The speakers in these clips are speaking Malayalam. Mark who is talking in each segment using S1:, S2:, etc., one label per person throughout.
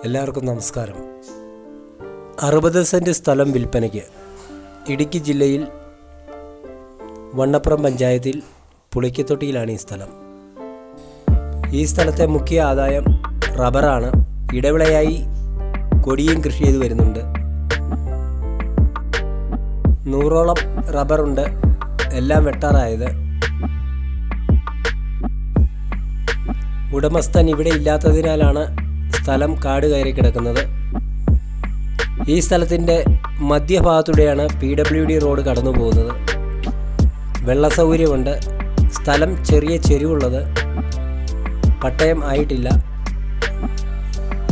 S1: എല്ലാവർക്കും നമസ്കാരം. 60 സെൻറ്റ് സ്ഥലം വിൽപ്പനയ്ക്ക്. ഇടുക്കി ജില്ലയിൽ വണ്ണപ്പുറം പഞ്ചായത്തിൽ പുളിക്കത്തൊട്ടിയിലാണ് ഈ സ്ഥലം. ഈ സ്ഥലത്തെ മുഖ്യ ആദായം റബ്ബറാണ്. ഇടവിളയായി കൊടിയും കൃഷി ചെയ്ത് വരുന്നുണ്ട്. 100ഓളം റബ്ബറുണ്ട്, എല്ലാം വെട്ടാറായത്. ഉടമസ്ഥൻ ഇവിടെ ഇല്ലാത്തതിനാലാണ് സ്ഥലം കാട് കയറി കിടക്കുന്നത്. ഈ സ്ഥലത്തിൻ്റെ മധ്യഭാഗത്തൂടെയാണ് PWD റോഡ് കടന്നു പോകുന്നത്. വെള്ള സൗകര്യമുണ്ട്. സ്ഥലം ചെറിയ ചെരിവുള്ളത്, പട്ടയം ആയിട്ടില്ല.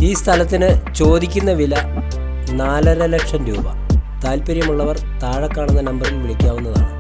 S1: ഈ സ്ഥലത്തിന് ചോദിക്കുന്ന വില 4.5 ലക്ഷം രൂപ. താല്പര്യമുള്ളവർ താഴെ കാണുന്ന നമ്പറിൽ വിളിക്കാവുന്നതാണ്.